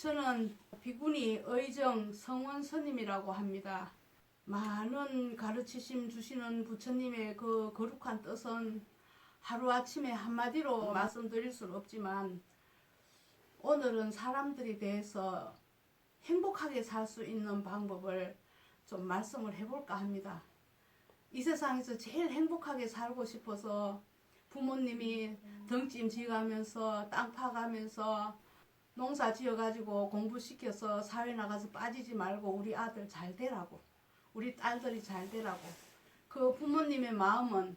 저는 비구니 의정 성원 스님이라고 합니다. 많은 가르치심 주시는 부처님의 그 거룩한 뜻은 하루아침에 한마디로 말씀드릴 수는 없지만, 오늘은 사람들이 대해서 행복하게 살 수 있는 방법을 좀 말씀을 해볼까 합니다. 이 세상에서 제일 행복하게 살고 싶어서 부모님이 덩찜 지가면서 땅 파가면서 농사 지어가지고 공부시켜서 사회 나가서 빠지지 말고 우리 아들 잘 되라고, 우리 딸들이 잘 되라고. 그 부모님의 마음은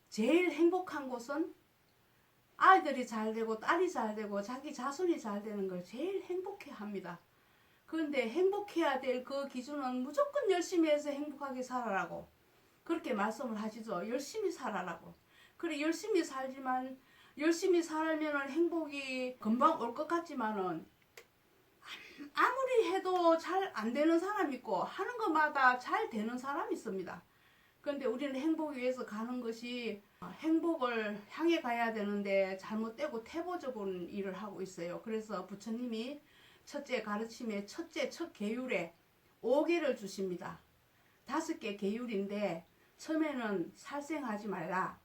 제일 행복한 곳은 아이들이 잘 되고 딸이 잘 되고 자기 자손이 잘 되는 걸 제일 행복해 합니다. 그런데 행복해야 될 그 기준은 무조건 열심히 해서 행복하게 살아라고 그렇게 말씀을 하시죠. 열심히 살아라고. 그래, 열심히 살지만, 열심히 살면 행복이 금방 올 것 같지만은 아무리 해도 잘 안 되는 사람 있고 하는 것마다 잘 되는 사람이 있습니다. 그런데 우리는 행복을 위해서 가는 것이 행복을 향해 가야 되는데 잘못되고 태보적인 일을 하고 있어요. 그래서 부처님이 첫째 가르침에 첫째 첫 계율에 5개를 주십니다. 5개 계율인데, 처음에는 살생하지 말라,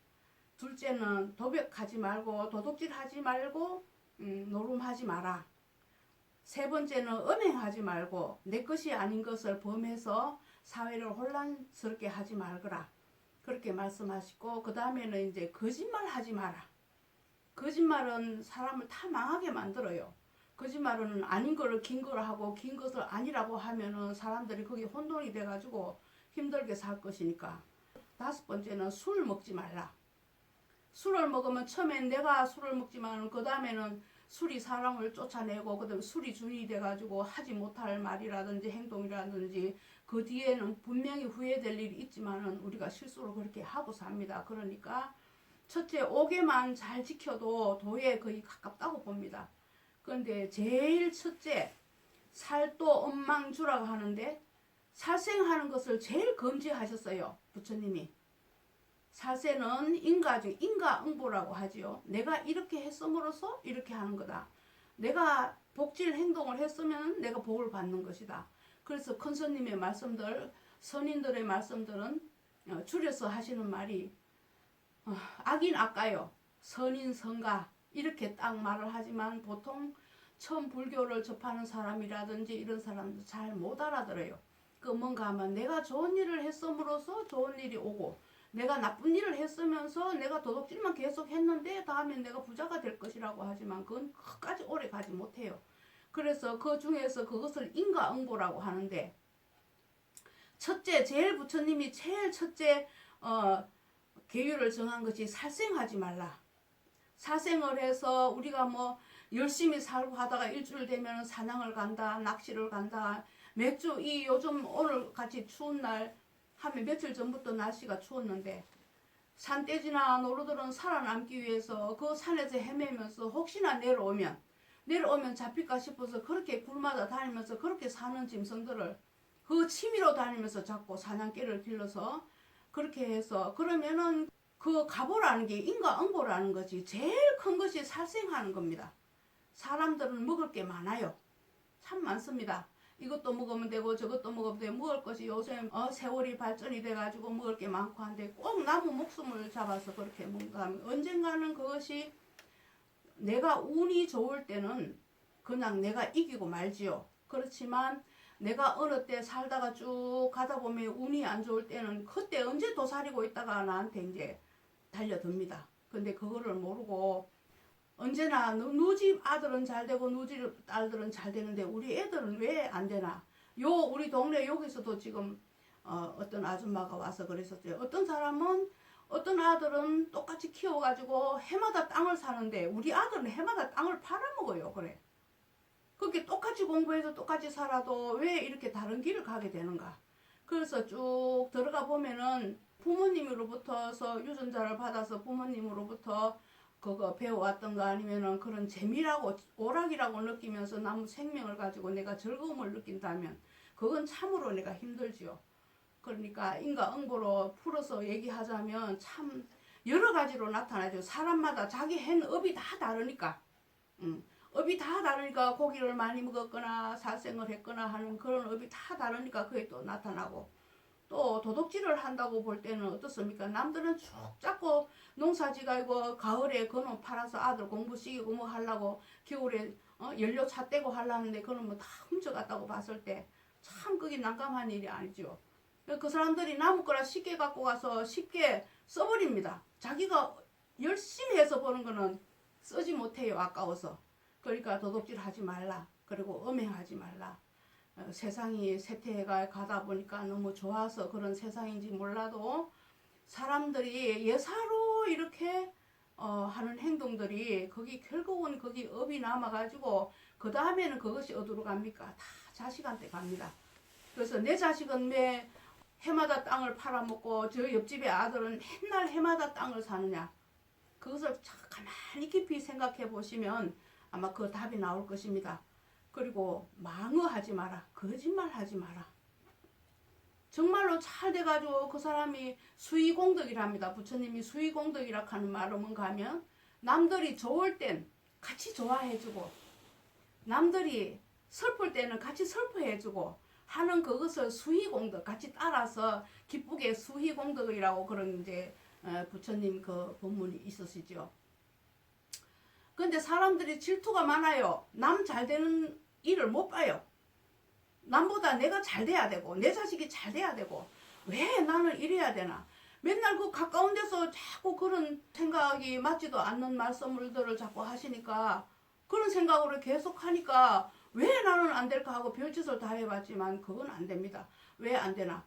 둘째는 도벽하지 말고 도둑질하지 말고 노름하지 마라, 세 번째는 음행하지 말고 내 것이 아닌 것을 범해서 사회를 혼란스럽게 하지 말거라, 그렇게 말씀하시고, 그 다음에는 이제 거짓말 하지 마라. 거짓말은 사람을 다 망하게 만들어요. 거짓말은 아닌 거를 긴 거를 하고 긴 것을 아니라고 하면은 사람들이 거기 혼돈이 돼가지고 힘들게 살 것이니까. 5번째는 술 먹지 말라. 술을 먹으면 처음엔 내가 술을 먹지만 그 다음에는 술이 사람을 쫓아내고, 그 다음에 술이 준이 돼가지고 하지 못할 말이라든지 행동이라든지 그 뒤에는 분명히 후회될 일이 있지만은 우리가 실수로 그렇게 하고 삽니다. 그러니까 첫째 5개만 잘 지켜도 도에 거의 가깝다고 봅니다. 그런데 제일 첫째 살도 엄망주라고 하는데, 살생하는 것을 제일 금지하셨어요, 부처님이. 살생은 인가응보라고 하지요. 내가 이렇게 했음으로써 이렇게 하는 거다. 내가 복질 행동을 했으면 내가 복을 받는 것이다. 그래서 큰 스님의 말씀들, 선인들의 말씀들은 줄여서 하시는 말이 악인 악가요, 선인 선가, 이렇게 딱 말을 하지만 보통 처음 불교를 접하는 사람이라든지 이런 사람도 잘 못 알아들어요. 그 뭔가 하면 내가 좋은 일을 했음으로써 좋은 일이 오고, 내가 나쁜 일을 했으면서 내가 도둑질만 계속 했는데 다음엔 내가 부자가 될 것이라고 하지만 그건 끝까지 오래 가지 못해요. 그래서 그 중에서 그것을 인과응보라고 하는데, 첫째, 제일 부처님이 제일 첫째 계율을 정한 것이 살생하지 말라. 살생을 해서 우리가 뭐 열심히 살고 하다가 일주일 되면 사냥을 간다, 낚시를 간다, 맥주, 이 요즘 오늘 같이 추운 날 하면 며칠 전부터 날씨가 추웠는데 산돼지나 노루들은 살아남기 위해서 그 산에서 헤매면서 혹시나 내려오면 잡힐까 싶어서 그렇게 굴마다 다니면서 그렇게 사는 짐승들을 그 취미로 다니면서 잡고 사냥개를 길러서 그렇게 해서, 그러면은 그 가보라는 게 인과응보라는 거지. 제일 큰 것이 살생하는 겁니다. 사람들은 먹을 게 많아요. 참 많습니다. 이것도 먹으면 되고 저것도 먹으면 되고, 먹을 것이 요새 세월이 발전이 돼가지고 먹을 게 많고 한데 꼭 나무 목숨을 잡아서 그렇게 뭔가 하면 언젠가는 그것이 내가 운이 좋을 때는 그냥 내가 이기고 말지요. 그렇지만 내가 어느 때 살다가 쭉 가다 보면 운이 안 좋을 때는 그때 언제 도사리고 있다가 나한테 이제 달려듭니다. 근데 그거를 모르고 언제나 누집 아들은 잘 되고 누집 딸들은 잘 되는데 우리 애들은 왜 안 되나? 우리 동네 여기서도 지금 어떤 아줌마가 와서 그랬었죠. 어떤 아들은 똑같이 키워가지고 해마다 땅을 사는데 우리 아들은 해마다 땅을 팔아먹어요. 그래. 그렇게 똑같이 공부해서 똑같이 살아도 왜 이렇게 다른 길을 가게 되는가? 그래서 쭉 들어가 보면은 부모님으로부터서 유전자를 받아서 부모님으로부터 그거 배워왔던가 아니면은 그런 재미라고 오락이라고 느끼면서 나무 생명을 가지고 내가 즐거움을 느낀다면 그건 참으로 내가 힘들지요. 그러니까 인과응보로 풀어서 얘기하자면 참 여러 가지로 나타나죠. 사람마다 자기 한 업이 다 다르니까. 업이 다 다르니까 고기를 많이 먹었거나 살생을 했거나 하는 그런 업이 다 다르니까 그게 또 나타나고, 또 도둑질을 한다고 볼 때는 어떻습니까? 남들은 쭉 잡고 농사지가고 가을에 그놈 팔아서 아들 공부시키고 뭐 하려고, 겨울에 연료 차 떼고 하려는데 그놈 뭐 다 훔쳐갔다고 봤을 때 참 그게 난감한 일이 아니죠. 그 사람들이 남의 거라 쉽게 갖고 가서 쉽게 써버립니다. 자기가 열심히 해서 버는 거는 쓰지 못해요. 아까워서. 그러니까 도둑질 하지 말라. 그리고 음행하지 말라. 세상이 쇠퇴가 가다 보니까 너무 좋아서 그런 세상인지 몰라도 사람들이 예사로 이렇게 하는 행동들이 거기 결국은 거기 업이 남아가지고 그 다음에는 그것이 어디로 갑니까? 다 자식한테 갑니다. 그래서 내 자식은 왜 해마다 땅을 팔아먹고 저 옆집의 아들은 맨날 해마다 땅을 사느냐? 그것을 가만히 깊이 생각해 보시면 아마 그 답이 나올 것입니다. 그리고 망언하지 마라. 거짓말하지 마라. 정말로 잘 돼가지고 그 사람이 수의공덕이랍니다. 부처님이 수의공덕이라 하는 말은 뭔가 하면 남들이 좋을 땐 같이 좋아해주고 남들이 슬플 때는 같이 슬퍼해주고 하는 그것을 수의공덕, 같이 따라서 기쁘게 수의공덕이라고 그런 이제 부처님 그 본문이 있으시죠. 근데 사람들이 질투가 많아요. 남 잘 되는 일을 못 봐요. 남보다 내가 잘 돼야 되고 내 자식이 잘 돼야 되고 왜 나는 이래야 되나. 맨날 그 가까운 데서 자꾸 그런 생각이 맞지도 않는 말씀들을 자꾸 하시니까 그런 생각으로 계속 하니까 왜 나는 안 될까 하고 별짓을 다 해봤지만 그건 안 됩니다. 왜 안 되나.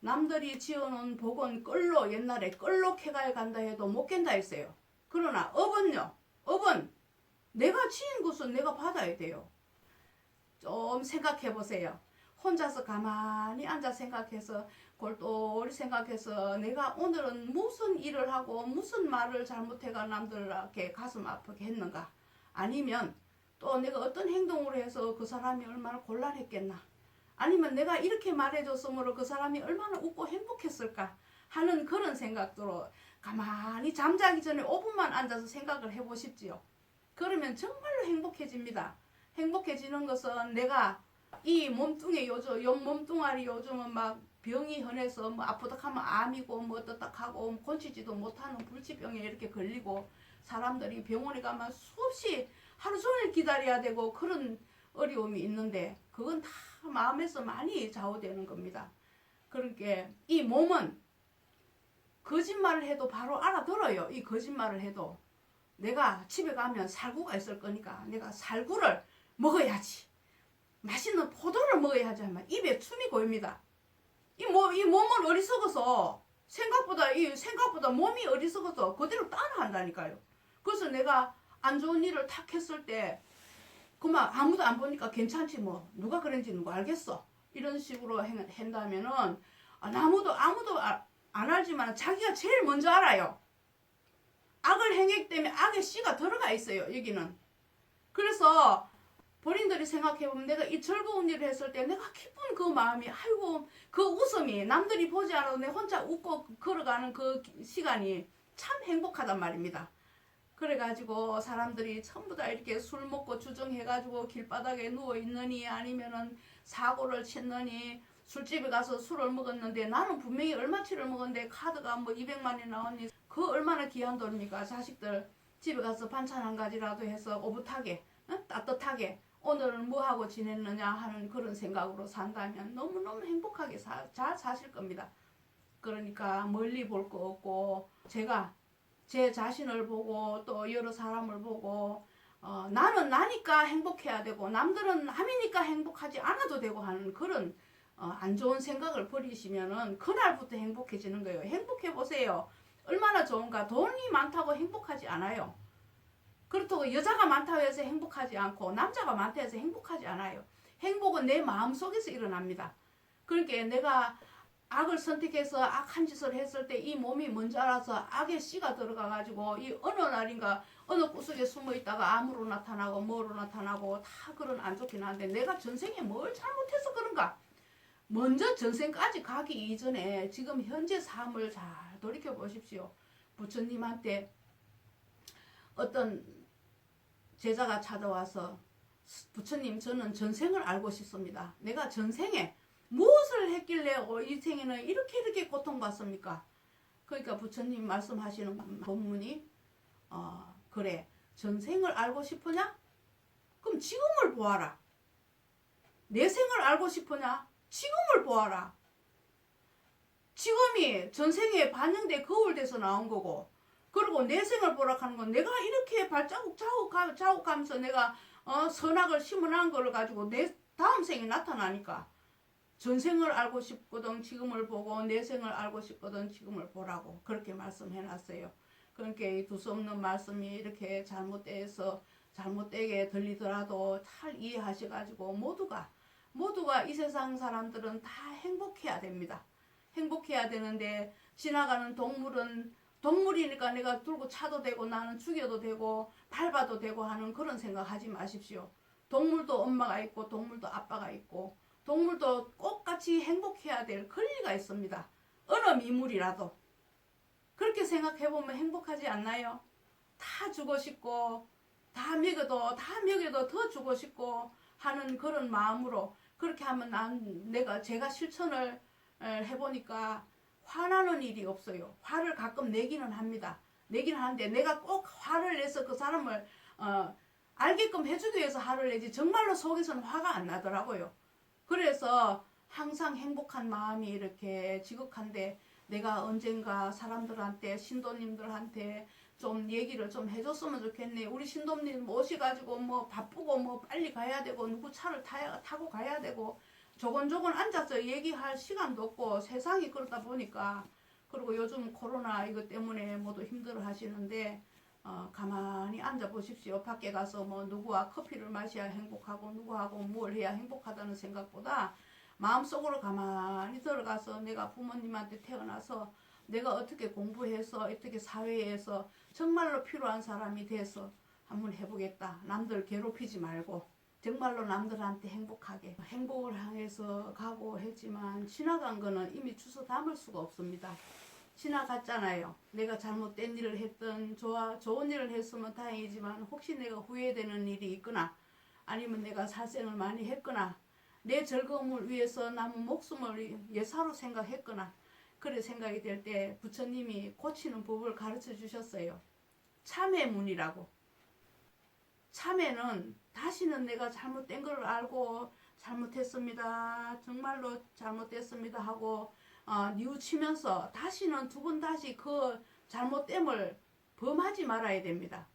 남들이 지어놓은 복은 끌로, 옛날에 끌로 캐가야 간다 해도 못 깬다 했어요. 그러나 업은요, 업은 내가 지은 것은 내가 받아야 돼요. 좀 생각해 보세요. 혼자서 가만히 앉아 생각해서 골똘히 생각해서 내가 오늘은 무슨 일을 하고 무슨 말을 잘못해가 남들에게 가슴 아프게 했는가. 아니면 또 내가 어떤 행동을 해서 그 사람이 얼마나 곤란했겠나. 아니면 내가 이렇게 말해줬으므로 그 사람이 얼마나 웃고 행복했을까 하는 그런 생각으로 가만히 잠자기 전에 5분만 앉아서 생각을 해보십시오. 그러면 정말로 행복해집니다. 행복해지는 것은 내가 이 몸뚱이 요즘 몸뚱아리 요즘은 막 병이 흔해서 뭐 아프다 하면 암이고 뭐 어떻다 하고 고치지도 못하는 불치병에 이렇게 걸리고 사람들이 병원에 가면 수없이 하루 종일 기다려야 되고 그런 어려움이 있는데 그건 다 마음에서 많이 좌우되는 겁니다. 그러니까 이 몸은 거짓말을 해도 바로 알아들어요. 이 거짓말을 해도 내가 집에 가면 살구가 있을 거니까 내가 살구를 먹어야지. 맛있는 포도를 먹어야지 하면 입에 춤이 고입니다. 이 몸은 어리석어서 생각보다 몸이 어리석어서 그대로 따라한다니까요. 그래서 내가 안 좋은 일을 탁 했을 때 그만 아무도 안 보니까 괜찮지 뭐 누가 그런지 누가 알겠어 이런 식으로 한다면은 아무도 안 알지만 자기가 제일 먼저 알아요. 악을 행했기 때문에 악의 씨가 들어가 있어요. 여기는. 그래서 본인들이 생각해보면 내가 이 즐거운 일을 했을 때 내가 기쁜 그 마음이 아이고 그 웃음이 남들이 보지 않아도 내 혼자 웃고 걸어가는 그 시간이 참 행복하단 말입니다. 그래가지고 사람들이 전부 다 이렇게 술 먹고 주정해가지고 길바닥에 누워있느니 아니면은 사고를 쳤느니 술집에 가서 술을 먹었는데 나는 분명히 얼마치를 먹었는데 카드가 뭐 200만이 나오니 그 얼마나 귀한 돈입니까. 자식들 집에 가서 반찬 한 가지라도 해서 오붓하게 따뜻하게 오늘은 뭐하고 지냈느냐 하는 그런 생각으로 산다면 너무너무 행복하게 잘 사실 겁니다. 그러니까 멀리 볼 거 없고 제가 제 자신을 보고 또 여러 사람을 보고 나는 나니까 행복해야 되고 남들은 남이니까 행복하지 않아도 되고 하는 그런 안 좋은 생각을 버리시면은 그날부터 행복해지는 거예요. 행복해 보세요. 얼마나 좋은가. 돈이 많다고 행복하지 않아요. 그렇다고 여자가 많다고 해서 행복하지 않고 남자가 많다고 해서 행복하지 않아요. 행복은 내 마음속에서 일어납니다. 그러니까 내가 악을 선택해서 악한 짓을 했을 때 이 몸이 먼저 알아서 악의 씨가 들어가가지고 이 어느 날인가 어느 구석에 숨어있다가 암으로 나타나고 뭐로 나타나고 다 그런 안 좋긴 한데 내가 전생에 뭘 잘못해서 그런가. 먼저 전생까지 가기 이전에 지금 현재 삶을 잘 돌이켜 보십시오. 부처님한테 어떤 제자가 찾아와서 부처님 저는 전생을 알고 싶습니다. 내가 전생에 무엇을 했길래 이 생에는 이렇게 고통받습니까? 그러니까 부처님 말씀하시는 본문이 그래 전생을 알고 싶으냐? 그럼 지금을 보아라. 내 생을 알고 싶으냐? 지금을 보아라. 지금이 전생에 반영돼 거울돼서 나온 거고 그리고 내 생을 보라 하는 건 내가 이렇게 발자국 자국하면서 내가 선악을 심어놓은 걸 가지고 내 다음 생이 나타나니까 전생을 알고 싶거든 지금을 보고 내 생을 알고 싶거든 지금을 보라고 그렇게 말씀해놨어요. 그러니까 이 두서없는 말씀이 이렇게 잘못되게 들리더라도 잘 이해하셔가지고 모두가 이 세상 사람들은 다 행복해야 됩니다. 행복해야 되는데 지나가는 동물이니까 내가 들고 차도 되고 나는 죽여도 되고 밟아도 되고 하는 그런 생각하지 마십시오. 동물도 엄마가 있고 동물도 아빠가 있고 동물도 똑같이 행복해야 될 권리가 있습니다. 어느 미물이라도 그렇게 생각해보면 행복하지 않나요? 다 주고 싶고 다 먹여도 더 주고 싶고 하는 그런 마음으로 그렇게 하면 제가 실천을 해보니까 화나는 일이 없어요. 화를 가끔 내기는 합니다. 내기는 하는데 내가 꼭 화를 내서 그 사람을 알게끔 해주기 위해서 화를 내지 정말로 속에서는 화가 안 나더라고요. 그래서 항상 행복한 마음이 이렇게 지극한데 내가 언젠가 사람들한테 신도님들한테 좀 얘기를 좀 해줬으면 좋겠네. 우리 신도님 모셔가지고 뭐 바쁘고 뭐 빨리 가야 되고 누구 차를 타고 가야 되고 조곤조곤 앉아서 얘기할 시간도 없고 세상이 그러다 보니까 그리고 요즘 코로나 이것 때문에 모두 힘들어 하시는데 가만히 앉아 보십시오. 밖에 가서 뭐 누구와 커피를 마셔야 행복하고 누구하고 뭘 해야 행복하다는 생각보다 마음속으로 가만히 들어가서 내가 부모님한테 태어나서 내가 어떻게 공부해서 어떻게 사회에서 정말로 필요한 사람이 돼서 한번 해보겠다. 남들 괴롭히지 말고 정말로 남들한테 행복하게 행복을 향해서 가고 했지만 지나간 거는 이미 주워 담을 수가 없습니다. 지나갔잖아요. 내가 잘못된 일을 했던 좋은 일을 했으면 다행이지만 혹시 내가 후회되는 일이 있거나 아니면 내가 살생을 많이 했거나 내 즐거움을 위해서 남은 목숨을 예사로 생각했거나 그래 생각이 될 때 부처님이 고치는 법을 가르쳐 주셨어요. 참회문이라고. 참회는 다시는 내가 잘못된 걸 알고 잘못했습니다. 정말로 잘못됐습니다 하고 뉘우치면서 다시는 두 번 다시 그 잘못됨을 범하지 말아야 됩니다.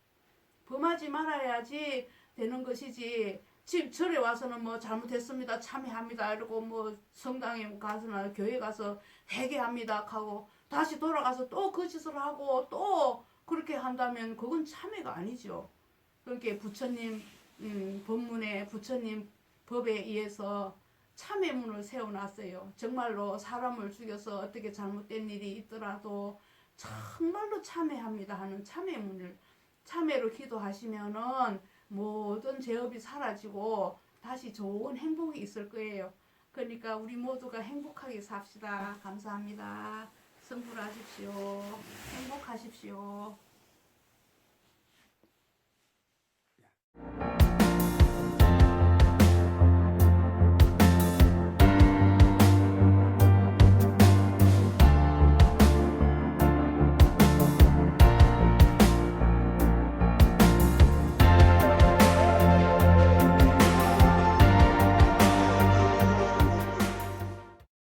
범하지 말아야지 되는 것이지 집 절에 와서는 뭐 잘못했습니다 참회합니다 이러고 뭐 성당에 가서나 교회 가서 회개합니다 하고 다시 돌아가서 또 그 짓을 하고 또 그렇게 한다면 그건 참회가 아니죠. 그러니까 부처님 본문에 부처님 법에 의해서 참회문을 세워놨어요. 정말로 사람을 죽여서 어떻게 잘못된 일이 있더라도 정말로 참회합니다 하는 참회문을 참회로 기도하시면은 모든 죄업이 사라지고 다시 좋은 행복이 있을 거예요. 그러니까 우리 모두가 행복하게 삽시다. 감사합니다. 성불하십시오. 행복하십시오.